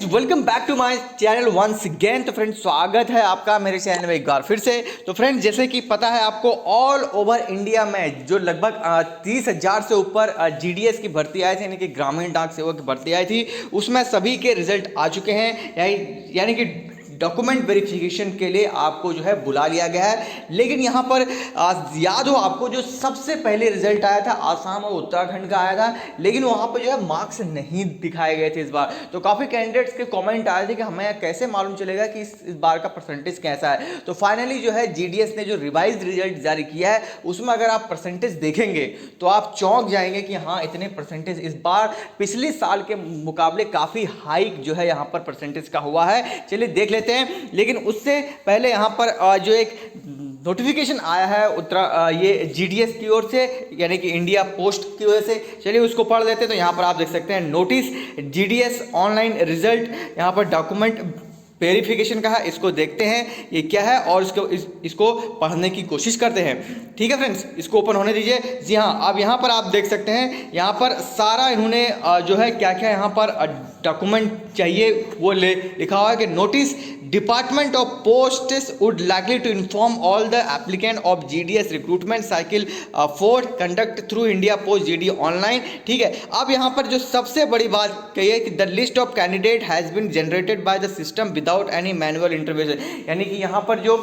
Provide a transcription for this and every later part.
Welcome back to my channel once again. तो friends, स्वागत है आपका मेरे चैनल में एक बार फिर से। तो फ्रेंड्स, जैसे कि पता है आपको, ऑल ओवर इंडिया में जो लगभग 30,000 से ऊपर जीडीएस की भर्ती आई थी, यानी कि ग्रामीण डाक सेवक की भर्ती आई थी, उसमें सभी के रिजल्ट आ चुके हैं। यानी कि डॉक्यूमेंट वेरिफिकेशन के लिए आपको जो है बुला लिया गया है। लेकिन यहाँ पर याद हो आपको, जो सबसे पहले रिजल्ट आया था आसाम और उत्तराखंड का आया था, लेकिन वहाँ पर जो है मार्क्स नहीं दिखाए गए थे इस बार। तो काफ़ी कैंडिडेट्स के कमेंट आए थे कि हमें कैसे मालूम चलेगा कि इस बार का परसेंटेज कैसा है। तो फाइनली जो है जीडीएस ने जो रिवाइज रिजल्ट जारी किया है, उसमें अगर आप परसेंटेज देखेंगे तो आप चौंक जाएंगे कि हाँ, इतने परसेंटेज इस बार पिछले साल के मुकाबले काफ़ी हाइक जो है यहाँ पर परसेंटेज का हुआ है। चलिए देख लेते हैं। लेकिन उससे पहले यहाँ पर जो एक नोटिफिकेशन आया है ये जीडीएस की ओर से, यानी कि इंडिया पोस्ट की वजह से, चलिए उसको पढ़ लेते हैं। तो यहाँ पर आप देख सकते हैं, नोटिस जीडीएस ऑनलाइन रिजल्ट, यहाँ पर डॉक्यूमेंट वेरिफिकेशन का है। इसको देखते हैं ये क्या है और इसको पढ़ने की कोशिश करते हैं। ठीक है फ्रेंड्स, इसको ओपन होने दीजिए। जी हाँ, अब यहाँ पर आप देख सकते हैं, यहाँ पर सारा इन्होंने जो है क्या क्या यहाँ पर डॉक्यूमेंट चाहिए वो लिखा हुआ है कि notice department of posts would likely to inform all the applicant of GDS recruitment cycle 4 conduct through India post GD online. ठीक है, अब यहाँ पर जो सबसे बड़ी बात कही है कि the list of candidate has been generated by the system without any manual intervention, यानी कि यहाँ पर जो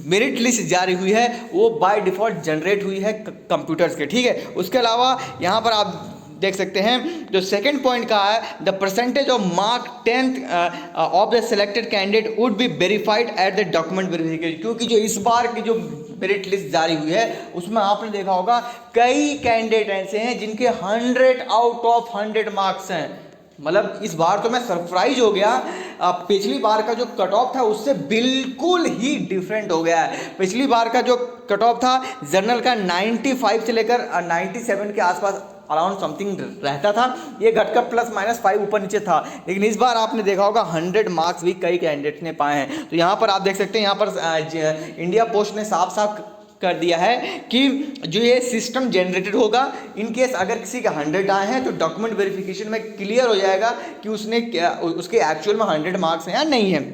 मेरिट लिस्ट जारी हुई है वो बाय डिफॉल्ट जनरेट हुई है कंप्यूटर्स के। ठीक है, उसके अलावा यहाँ पर आप देख सकते हैं जो सेकंड पॉइंट का है, the percentage of mark 10th of the selected candidate would be verified at the document verification. क्योंकि जो इस बार की जो मेरिट लिस्ट जारी हुई है उसमें आपने देखा होगा कई कैंडिडेट ऐसे हैं जिनके 100 आउट ऑफ 100 मार्क्स हैं। मतलब इस बार तो मैं सरप्राइज हो गया। पिछली बार का जो कट ऑफ था उससे बिल्कुल ही डिफरेंट हो गया है। पिछली बार का जो कट ऑफ था जनरल का 95 से लेकर 97 के आसपास अराउंड समथिंग रहता था, ये घटकर ±5 ऊपर नीचे था। लेकिन इस बार आपने देखा होगा 100 मार्क्स भी कई कैंडिडेट्स ने पाए हैं। तो यहाँ पर आप देख सकते हैं, यहाँ पर इंडिया पोस्ट ने साफ साफ कर दिया है कि जो ये सिस्टम जनरेटेड होगा, इन केस अगर किसी के 100 आए हैं तो डॉक्यूमेंट वेरिफिकेशन में क्लियर हो जाएगा कि उसके एक्चुअल में 100 मार्क्स हैं या नहीं है।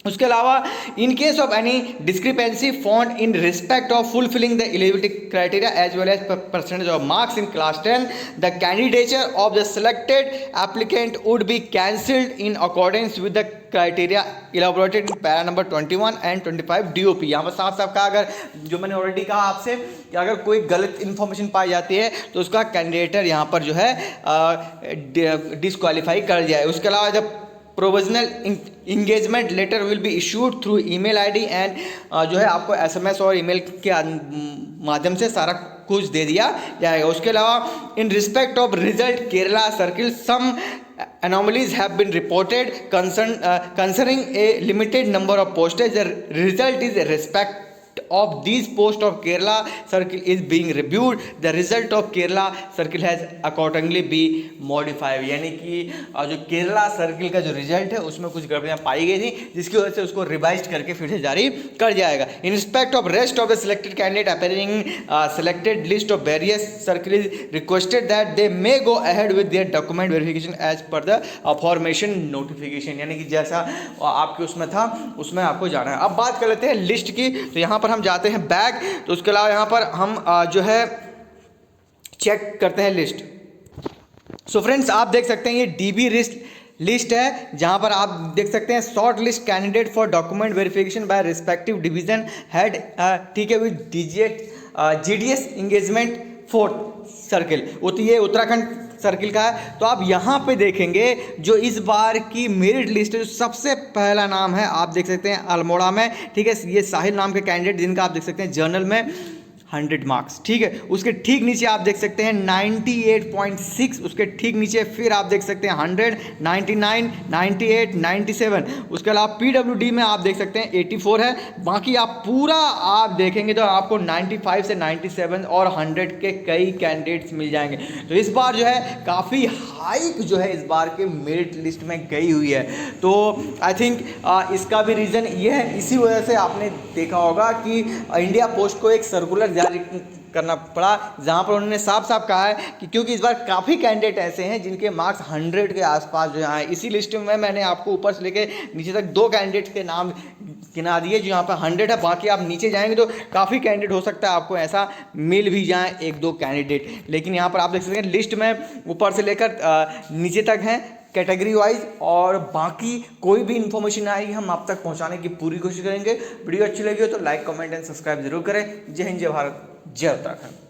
उसके अलावा in case of any discrepancy found in respect of fulfilling the eligibility criteria as well as percentage of marks in class 10, the candidature of the selected applicant would be cancelled in accordance with the criteria elaborated in para number 21 and 25 DOP. यहाँ पर साफ साफ कहा, अगर जो मैंने already कहा आपसे कि अगर कोई गलत इन्फॉर्मेशन पाई जाती है तो उसका कैंडिडेटर यहाँ पर जो है डिस्क्वालीफाई कर जाए। उसके अलावा जब provisional engagement letter will be issued through email ID and जो है आपको एसएमएस और ईमेल के माध्यम से सारा कुछ दे दिया जाएगा। उसके अलावा in respect of result Kerala circle some anomalies have been reported concerning a limited number of postage. The result is a respect of these post of Kerala circle is being reviewed. The result of Kerala circle has accordingly be modified, यानी कि जो Kerala circle का जो result है उसमें कुछ गड़बड़ियाँ पाई गई थी, जिसकी वजह से उसको रिवाइज करके फिर से जारी कर जाएगा। In respect of rest of the selected candidate appearing selected list of various circle is requested that they may go ahead with their document verification as per the formation notification, यानी कि जैसा आपके उसमें था उसमें आपको जाना है। अब बात कर लेते हैं लिस्ट की। तो यहाँ पर हम जाते हैं बैक, तो उसके अलावा यहाँ पर हम जो है चेक करते हैं लिस्ट। सो फ्रेंड्स, आप देख सकते हैं ये डीबी लिस्ट है, जहां पर आप देख सकते हैं short list candidate for document verification bye respective division head. ठीक है, विद जीडीएस इंगेजमेंट 4 सर्किल, ये उत्तराखंड सर्किल का है। तो आप यहाँ पे देखेंगे जो इस बार की मेरिट लिस्ट है, जो सबसे पहला नाम है आप देख सकते हैं अल्मोड़ा में। ठीक है, ये साहिल नाम के कैंडिडेट जिनका आप देख सकते हैं जर्नल में 100 मार्क्स। ठीक है, उसके ठीक नीचे आप देख सकते हैं 98.6, उसके ठीक नीचे फिर आप देख सकते हैं 100, 99, 98, 97। उसके अलावा पीडब्ल्यूडी में आप देख सकते हैं 84 है। बाकी आप पूरा आप देखेंगे तो आपको 95 से 97 और 100 के कई कैंडिडेट्स मिल जाएंगे। तो इस बार जो है काफ़ी हाइक जो है इस बार के मेरिट लिस्ट में गई हुई है। तो आई थिंक इसका भी रीज़न ये है, इसी वजह से आपने देखा होगा कि इंडिया पोस्ट को एक सर्कुलर जारी करना पड़ा, जहाँ पर उन्होंने साफ साफ कहा है कि क्योंकि इस बार काफ़ी कैंडिडेट ऐसे हैं जिनके मार्क्स 100 के आसपास जो आए। इसी लिस्ट में मैंने आपको ऊपर से लेके नीचे तक 2 कैंडिडेट्स के नाम गिना दिए जो यहाँ पर 100 है, बाकी आप नीचे जाएंगे तो काफ़ी कैंडिडेट हो सकता है आपको ऐसा मिल भी जाए 1-2 कैंडिडेट। लेकिन यहाँ पर आप देख सकते हैं लिस्ट में ऊपर से लेकर नीचे तक हैं कैटेगरी वाइज, और बाकी कोई भी इन्फॉर्मेशन आएगी हम आप तक पहुंचाने की पूरी कोशिश करेंगे। वीडियो अच्छी लगी हो तो लाइक कमेंट एंड सब्सक्राइब जरूर करें। जय हिंद, जय भारत, जय उत्तराखंड।